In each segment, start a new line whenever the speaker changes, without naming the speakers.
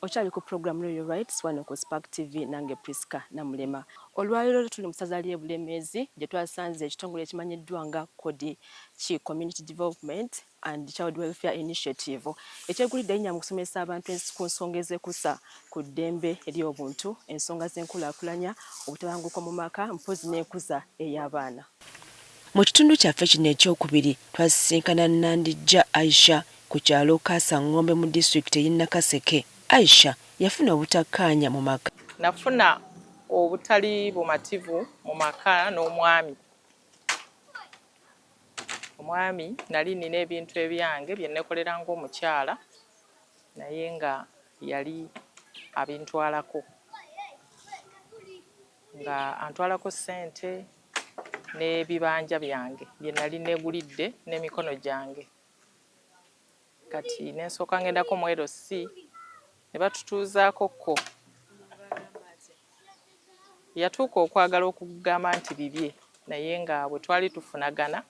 Okyali ku program Royal Rights wano ku Spark TV nange Priska Namulema. Olwaliro tuli mu ssaza ly'e Bulemeezi gye twasanze ekitongole ekimanyiddwa nga KODI Community Development and Child Welfare Initiative ekyegulidde erinnya mu kusomesa abantu ku nsonga ezekuusa ku ddembe ery'obuntu, ensonga z'enkulaakulanya, obutabanguko mu maka, mpozzi n'enkuza ey'abaana. Mu kitundu kyaffe kino ekyokubiri twasisinkana Nandijja Aisha ku kyalo Kaasangombe mu disitulikiti y'e Nakaseke. Aisha yafuna obutakkaanya mu maka.
Nafuna obutali bumativu mu maka n'omwami. Omwami nali nina ebintu ebyange bye nekolera ng'omukyala naye nga yali abintwalako. Nga antwalako ssente n'ebibanja byange bye nali negulidde n'emikono gyange. Kati nensooka ngendako mu LC ne batutuuzaako ko. Yatuuka okwagala okugamba nti bibye naye nga bwe twali tufunagana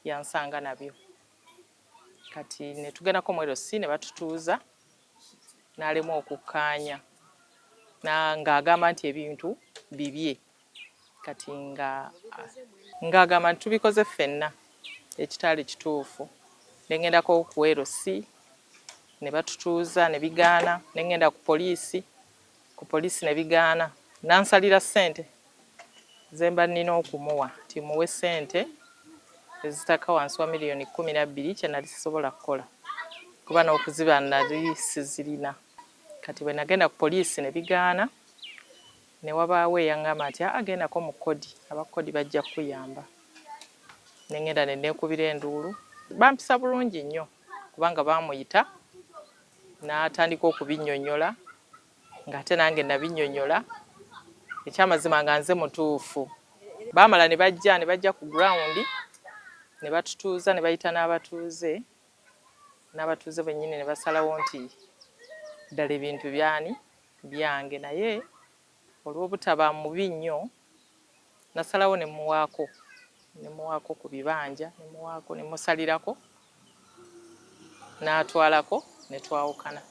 yansanga nabyo. Kati ne tugendako mu LC ne batutuuza n'alema okukkaanya ng'agamba nti ebintu bibye. Kati ng'agamba nti tubikoze ffenna ekitaali kituufu. Ne ngendako ku LC ne batutuuza ne bigaana, ne ngenda ku poliisi ne bigaana. Nansalira ssente ze mba nnina okumuwa nti muwe ssente ezitaka wansi wa miliyoni 12 kye nali sisobola kukola kuba n'okuziba nali sizirina. Kati bwe nagenda ku poliisi ne bigaana ne wabaawo eyaŋŋamba nti agendako mu KODI, aba KODI bajja kukuyamba. Ne ngenda ne neekubira enduulu. Bampisa bulungi nnyo kubanga baamuyita n'atandika okubinnyonnyola ng'ate nange nabinnyonnyola. Ekyamazima nga nze mutuufu. Baamala ne bajja ku ground ne batutuuza ne bayita n'abatuuze bennyini ne basalawo nti ddala ebintu byange naye olw'obutaba mubi nnyo nasalawo ne muwaako ku bibanja ne musalirako n'atwalako ne twawukana.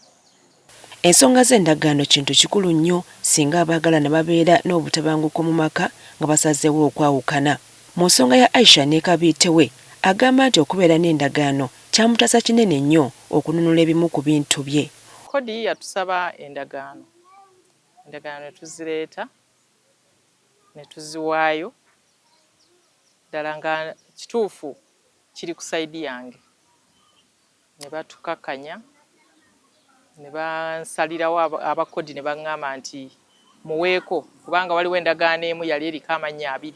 Ensonga z'endagaano kintu kikulu nnyo singa abaagalana babeera n'obutabanguko mu maka nga basazeewo okwawukana. Mu nsonga ya Aisha ne Kabiite we agamba nti okubeera n'endagaano kyamutasa kinene nnyo okununula ebimu ku bintu bye.
KODI yatusaba endagaano ne tuzireeta ne tuziwaayo ddala nga kituufu kiri ku sayidi yange. Ne batukakkanya ne bansalirawo aba KODI ne baŋŋamba nti muweeko kubanga waliwo endagaano emu yali eriko amannya 2.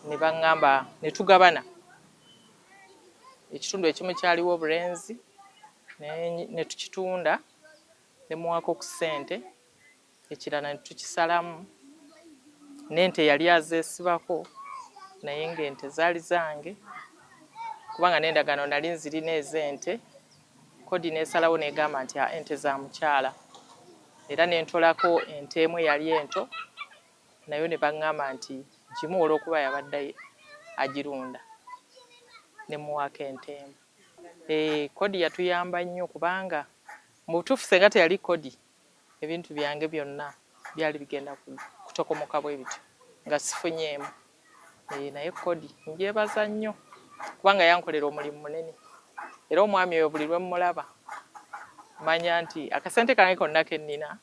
Ne baŋŋamba ne tugabana. Ekitundu ekimu kyaliwo obulenzi ne tukitunda ne muwaako ku ssente, ekirala ne tukisalamu. N'ente yali azeesibako naye ng'ente zaali zange kubanga n'endagaano nali nzirina ez'ente. KODI n'esalawo n'egamba nti ente za mukyala era n'entolako ente emu yali ento nayo ne baŋŋamba nti gimu olw'okuba yabadde agirunda ne muwaako ente emu. KODI yatuyamba nnyo kubanga mu butuufu senga teyali KODI ebintu byange byonna byali bigenda kutokomoka bwe bityo nga sifunyeemu. Naye KODI njyebaza nnyo kubanga yankolera omulimu munene era omwami oyo buli lwe mmulaba manya nti akasente kange konna ke nnina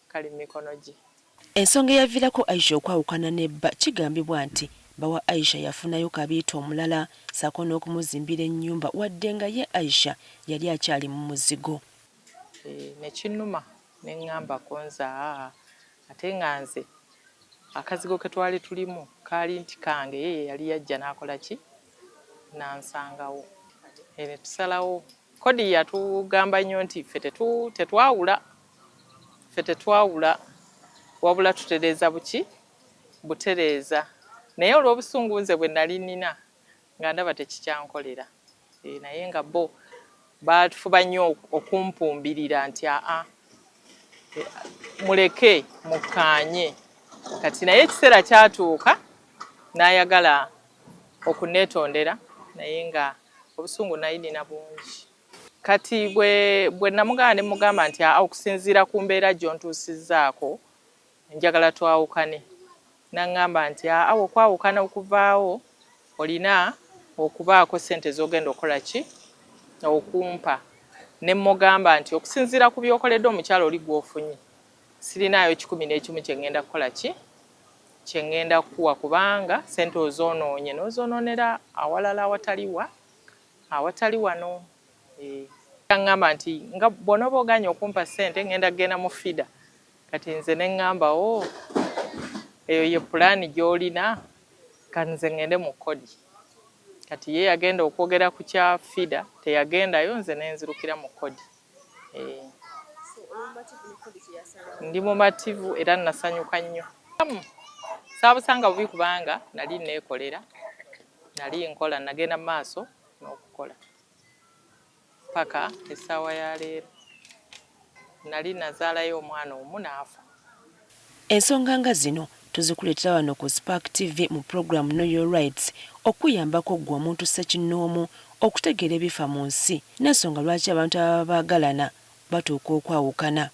kali mu mikono gye.
Ensonga eyaviirako Aisha okwawukana ne bba kigambibwa nti bawa Aisha yafunayo Kabiite omulala ssaako n'okumuzimbira ennyumba wadde nga ye Aisha yali akyali mu muzigo.
Ne kinnuma ne ŋŋambako nze ate nga nze akazigo ke twali tulimu kaali nti kange ye yali yajja n'akola ki n'ansangawo. Ne tusalawo KODI yatugamba nnyo nti ffe tetwawula wabula tutereeza butereeza. Naye olw'obusungu nze bwe nali nnina nga ndaba tekikyankolera. Naye nga bo baatufuba nnyo okumpumbirira nti muleke mukkaanye. Kati naye ekiseera kyatuuka n'ayagala okuneetondera naye nga obusungu naye nina bungi. kati bwe namugamba ne mugamba nti okusinziira ku mbeera gy'ontuusizzaako njagala twawukane. N'aŋŋamba nti okwawukana okuvaawo olina okubaako ssente z'ogenda okukola ki okumpa. Ne mugamba nti okusinziira ku by'okoledde omukyalo oli gw'ofunye sirinaayo 11 kye ŋŋenda kukola ki kye ŋŋenda kukuwa kubanga ssente ozoonoonye n'ozoonoonera awalala awatali wano. Aŋŋamba nti nga bw'onooba oganye okumpa ssente ŋŋenda kugenda mu FIDA. Kati nze ne ŋŋamba eyo ye pulaani gy'olina kati nze ŋŋende mu kodi. Kati ye yagenda okwogera ku kya FIDA teyagendayo, nze ne nzirukira mu kodi. Ndi mumativu era nasanyuka nnyo. Saabusanga bubi kubanga nali neekolera, nali nkola, nagenda mu maaso n'okukola paka essaawa ya leero. Nali nazaalayo omwana omu n'afa.
Ensonga nga zino tuzikuleetera wano ku Spark TV mu program Know Your Rights okuyambako ggwe omuntu ssekinnoomu okutegeera ebifa mu nsi n'ensonga lwaki abantu ababa baagalana batuuka okwawukana.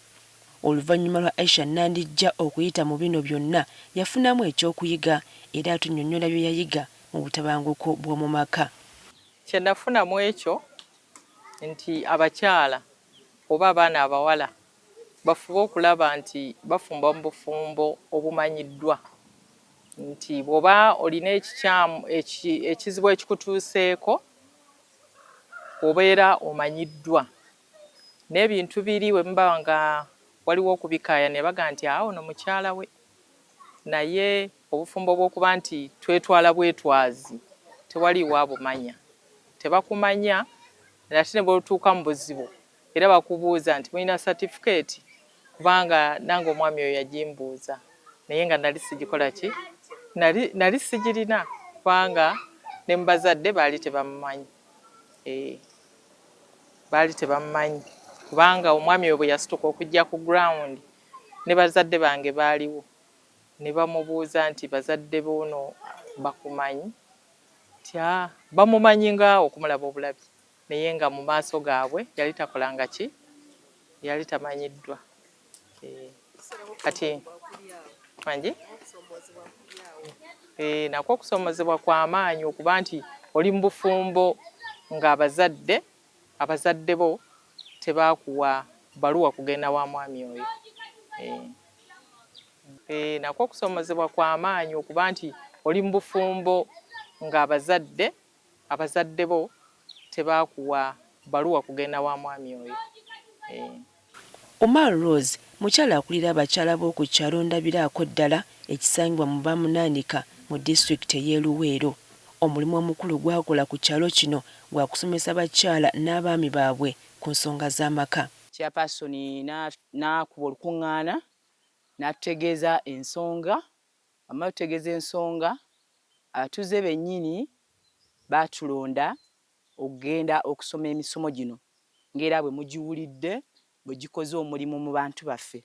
Oluvannyuma lwa Aisha Nandijja okuyita mu bino byonna yafunamu ekyokuyiga era atunnyonnyola bye yayiga mu butabanguko bw'omu maka.
Kye nafunamu ekyo nti abakyala oba abaana abawala bafube okulaba nti bafumba mu bufumbo obumanyiddwa, nti bw'oba olina ekikyamu ekizibu ekikutuuseeko obeera omanyiddwa. N'ebintu biri bwe muba nga waliwo okubikaaya ne baga nti ono mukyala we, naye obufumbo bw'okuba nti twetwala bwetwazi tewaliwo abumanya. Tebakumanya ate ne bw'otuuka mu buzibu era bakubuuza nti mulina certificate, kubanga nange omwami oyo yagimbuuza naye nga nali sigikola ki, nali sigirina kubanga ne mu bazadde baali tebamumanyi. Baali tebamumanyi kubanga omwami oyo bwe yasituka okujja ku ground ne bazadde bange baaliwo ne bamubuuza nti bazadde b'ono bakumanyi? Nti bamumanyi nga okumulaba obulabi naye nga mu maaso gaabwe yali takolanga ki, yali tamanyiddwa. Kati wangi nakwo okusomozebwa kwa maanyi okuba nti oli mu bufumbo nga abazadde bo tebaakuwa baluwa kugenda wa mwami oyo. Nakwo okusomozebwa kwa maanyi okuba nti oli mu bufumbo nga abazadde bo tebaakuwa baluwa kugenda wa mwami oyo.
Omar Rose mukyala akulira abakyala b'oku kyalo ndabiraako ddala ekisangibwa mu Bamunaanika mu disitulikiti ey'e Luweero. Omulimu omukulu gwakola ku kyalo kino gwa kusomesa bakyala n'abaami baabwe ku nsonga z'amaka.
Chairperson n'akuba olukuŋŋaana n'atutegeeza ensonga. Amala tutegeeza ensonga, abatuuze bennyini baatulonda okugenda okusoma emisomo gino ng'era bwe mugiwulidde bwe gikoze omulimu mu bantu baffe.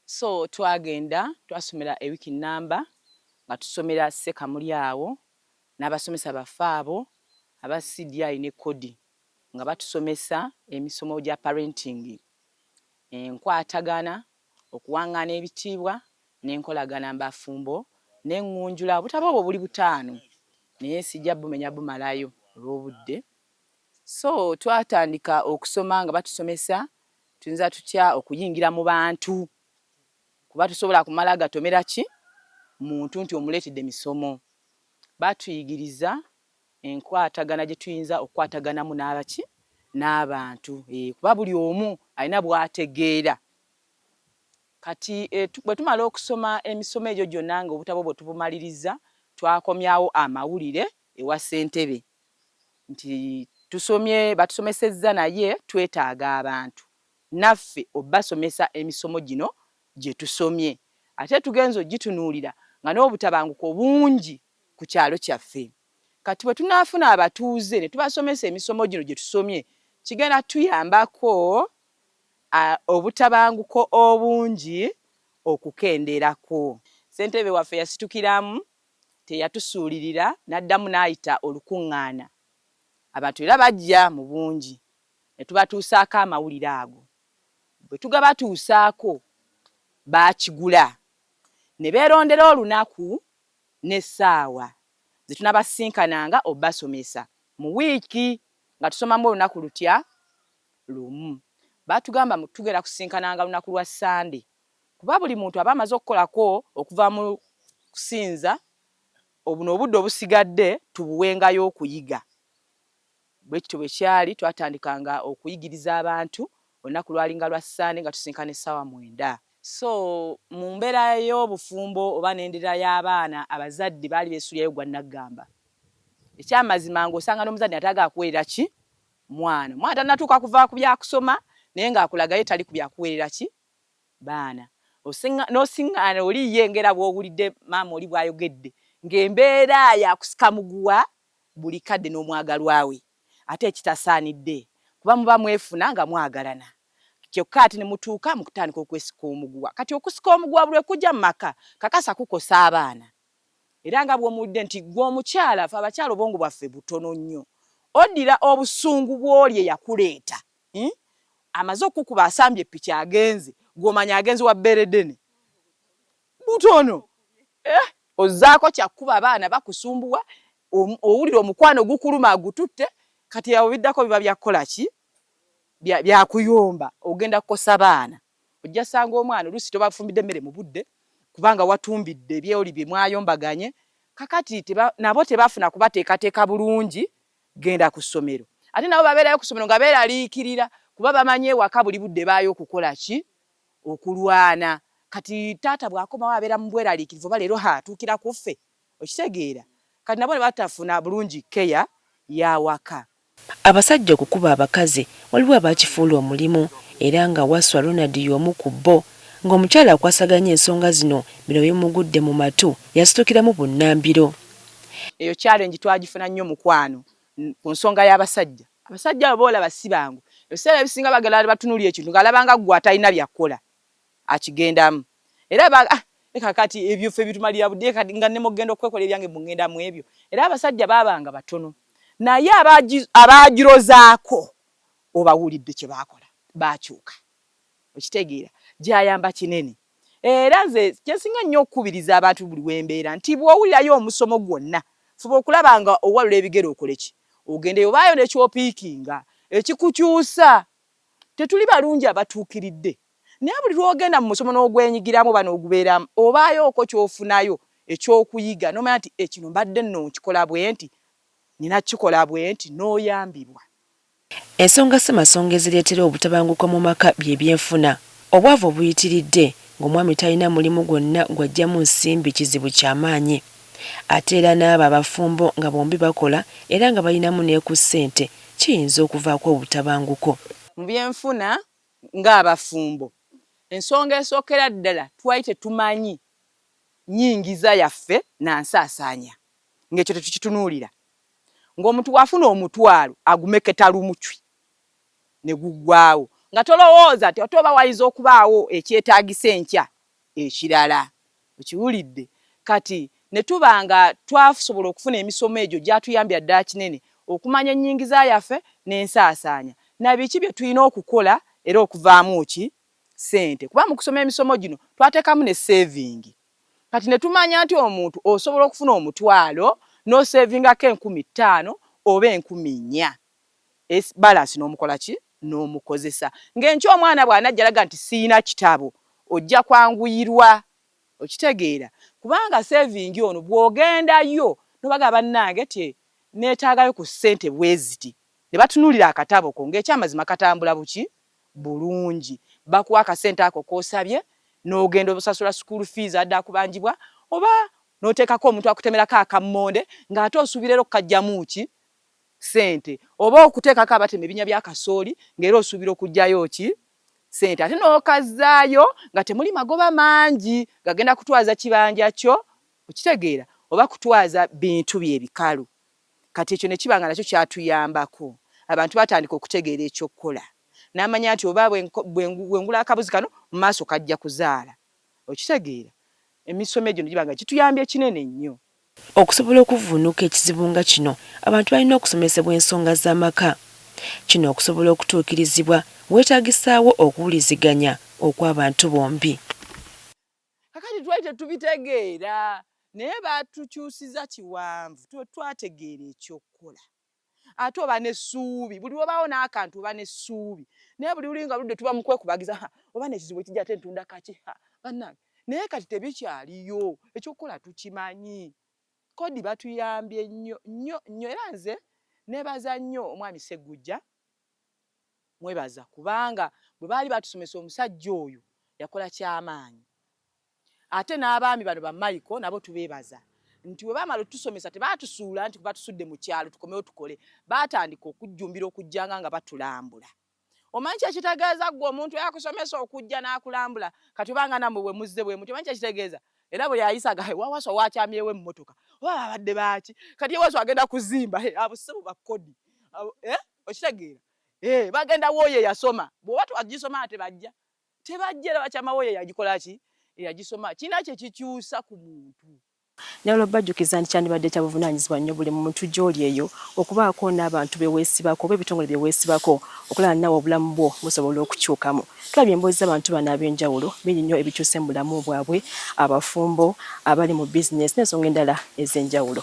So twasomera ewiki nnamba nga tusomera Ssekamulyawo n'abasomesa baffe abo aba CDI ne kodi nga batusomesa emisomo gya parenting, enkwatagana, okuwaŋŋaana ebitiibwa n'enkolagana mbafumbo n'eŋŋunjula. Obutabo obwo buli 5 naye sijja bumenya bumalayo olw'obudde. So twatandika okusoma nga batusomesa tuyinza tutya okuyingira mu bantu kuba tusobola kumala gatomera ki muntu nti omuleetedde emisomo. Batuyigiriza enkwatagana gye tuyinza okukwataganamu n'abaki n'abantu, kuba buli omu alina bw'ategeera. Kati bwe tumala okusoma emisomo egyo gyonna nga obutabo bwe tubumaliriza, twakomyawo amawulire ewa ssentebe nti batusomesezza naye twetaaga abantu naffe obbasomesa emisomo gino gye tusomye. Ate tugenza ogitunuulira nga n'obutabanguko bungi ku kyalo kyaffe. Kati bwe tunaafuna abatuuze ne tubasomesa emisomo gino gye tusomye, kigenda tuyambako obutabanguko obungi okukendeerako. Ssentebe waffe yasitukiramu, teyatusuulirira, n'addamu n'ayita olukuŋŋaana. Abantu era bajja mu bungi ne tubatuusaako amawulire ago. Bwe tugabatuusaako baakigula ne beerondera olunaku n'essaawa ze tunabasisinkananga obasomesa mu wiiki nga tusomamu olunaku lutya lumu. Baatugamba tugera kusinkananga lunaku lwa Sande kuba buli muntu aba amaze okukolako okuva mu kusinza obuno obudde obusigadde tubuwengayo okuyiga. Bwe kityo bwe kyali twatandikanga okuyigiriza abantu olunaku lwalinga lwa Sande nga tusinkana essaawa 9. So mu mbeera y'obufumbo oba n'endera y'abaana abazadde baali beesulyayo gwa Naggamba. Ekyamazima ng'osanga n'omuzadde ataaga akuweerera ki mwana tannatuuka kuva ku byakusoma naye ng'akulagayo tali ku byakuweerera ki baana. N'osiŋŋaana oli ye ngera bw'owulidde maama oli bw'ayogedde ng'embeera yakusika muguwa buli kadde n'omwagalwa we ate ekitasaanidde kuba muba mwefuna nga mwagalana. Kyokka ate ne mutuuka mu kutandika okwesika omuguwa. Kati okusika omuguwa buli kujja mu maka kakasa kukosa abaana. Era nga bw'omudde nti gwe omukyala fe abakyala obwongo bwaffe butono nnyo. Oddira obusungu bw'oli eyakuleeta. Amaze okukuba asambye epiki agenze gw'omanya agenze wa Beredene. Butono. Ozzaako kyakkuba abaana bakusumbuwa owulira omukwano gukuluma agututte kati awo biddako biba byakukola ki byakuyomba ogenda kukosa baana. Ojja sanga omwana oluusi tobafumbidde emmere mu budde kubanga watumbidde ebyoli bye mwayombaganye kakati nabo tebafuna kubateekateeka bulungi genda ku ssomero. Ate nabo babeerayo ku ssomero nga beeraliikirira kuba bamanye ewaka buli budde baayo okukola ki okulwana. Kati taata bw'akomawo abeera mu bweraliikirivu oba leero atuukira ku ffe okitegeera. Kati nabo ne batafuna bulungi keya y'awaka.
Abasajja okukuba abakazi waliwo abaakifuula omulimu era nga Waswa Ronald y'omu ku bo ng'omukyala akwasaganya ensonga zino bino bimugudde mu matu yasitukiramu bunnambiro.
Eyo challenge twagifuna nnyo mukwano ku nsonga y'abasajja. Abasajja abo boolaba si bangu. Ebiseera ebisinga bagala batunuulira ekintu ng'alabanga ggwe atalina byakkola akigendamu. Era kakati ebyo ffe bitumalira budde nga ne mugenda okwekola ebyange mugenda mu ebyo. Era abasajja baabanga batono. Naye abaagirozaako obawulidde kye baakola baakyuka. Okitegeera gyayamba kinene. Era nze kyensinga nnyo okukubiriza abantu buli wembeera nti bw'owulirayo omusomo gwonna fuba okulaba nga owalula ebigere okole ki ogende obaayo n'ekyopiikinga ekikukyusa. Tetuli balungi abatuukiridde naye buli lwogenda mu musomo n'ogwenyigiramu oba n'ogubeeramu obaayo oko kyofunayo ekyokuyiga n'omanya nti ekino mbadde nno nkikola bwe nti nina kikola bwe nti n'oyambibwa.
Ensonga ssemasonga ezireetera obutabanguko mu maka by'ebyenfuna. Obwavu obuyitiridde ng'omwami talina mulimu gwonna gw'aggyamu nsimbi kizibu ky'amaanyi. Ate era n'abo abafumbo nga bombi bakola era nga balinamu ne ku ssente kiyinza okuvaako obutabanguko.
Mu byenfuna ng'abafumbo ensonga esookera ddala twali tetumanyi nnyingiza yaffe na nsaasaanya ng'ekyo tetukitunuulira. Ng'omuntu wafuna omutwalo agumeketa lumutwi ne guggwaawo nga tolowooza nti oba wayinza okubaawo ekyetaagisa enkya ekirala. Okiwulidde? Kati ne tuba nga twasobola okufuna emisomo egyo gyatuyambya ddala kinene okumanya ennyingiza yaffe n'ensaasaanya na biki bye tulina okukola era okuvaamu ki ssente. Kuba mu kusoma emisomo gino twateekamu ne saving. Kati ne tumanya nti omuntu osobola okufuna omutwalo n'osavingako 50,000 oba 4,000. Balance n'omukola ki n'omukozesa. Ng'enkya omwana bw'anajja alaga nti siina kitabo ojja kwanguyirwa. Okitegeera? Kubanga saving ono bw'ogendayo nobaga bannange ti neetaagayo ku ssente bweziti ne batunuulira akatabo ko ng'ekyamazima katambula buki bulungi. Bakuwa akasente ako k'osabye n'ogenda obusasula school fees adda akubanjibwa oba n'oteekako omuntu akutemerako akammonde ng'ate osuubira okukajjamu ki ssente oba okuteekako abatema ebinya bya kasooli ng'era osuubira okugjayo ki ssente ate n'okazaayo nga temuli magoba mangi gagenda kutwaza kibanja kyo. Okitegeera? Oba kutwaza bintu by'ebikalu. Kati ekyo ne kibanga nakyo kyatuyambako. Abantu batandika okutegeera ekyokukola. N'amanya nti oba bwengula akabuzi kano mu maaso kajja kuzaala. Okitegeera? Emisomo egyo ne gibanga kituyambye kinene nnyo.
Okusobola okuvvuunuka ekizibu nga kino abantu balina okusomesebwa ensonga z'amaka. Kino okusobola okutuukirizibwa weetaagisaawo okuwuliziganya okw'abantu bombi.
Kakati twali tetubitegeera naye baatukyusiza kiwanvu twategeera ekyokukola. Ate oba n'essuubi buli webaawo n'akantu oba n'essuubi naye buli lulinga ludde tuba mu kwekubagiza oba n'ekizibu ekijja ate ntunda kaki bannange naye kati tebikyaliyo ekyokukola tukimanyi. Kodi batuyambye nnyo era nze neebaza nnyo omwami Sseggujja mwebaza kubanga bwe baali batusomesa omusajja oyo yakola ky'amaanyi. Ate n'abaami bano ba Michael nabo tubeebaza nti bwe baamala otusomesa tebaatusuula nti kuba tusudde mu kyalo tukomewo tukole, baatandika okujjumbira okujjanga nga batulambula. Omanyi kyekitegeeza ggwe omuntu yakusomesa okujja n'akulambula kati obanga nammwe bwe muzze bwe mutyo omanyi kyekitegeeza era bwe yayisaga wawaso wakyamyewo emmotoka oba babadde baaki kati yewaso agenda kuzimba abo ssebo bakodi okitegeera bagenda wooyo yasoma bw'oba twagisoma tebajja era bakyama wooyo yagikola ki yagisoma kina kye kikyusa ku muntu.
Naye bajjukiza nti kyandibadde kya buvunaanyizibwa nnyo buli muntu gy'oli eyo okubaako n'abantu be weesibako oba ebitongole bye weesibako okulaba nawe obulamu bwo busobola okukyukamu. Tulabye emboozi z'abantu bano ab'enjawulo bingi nnyo ebikyusa mu bulamu bwabwe, abafumbo, abali mu bizinesi n'ensonga endala ez'enjawulo.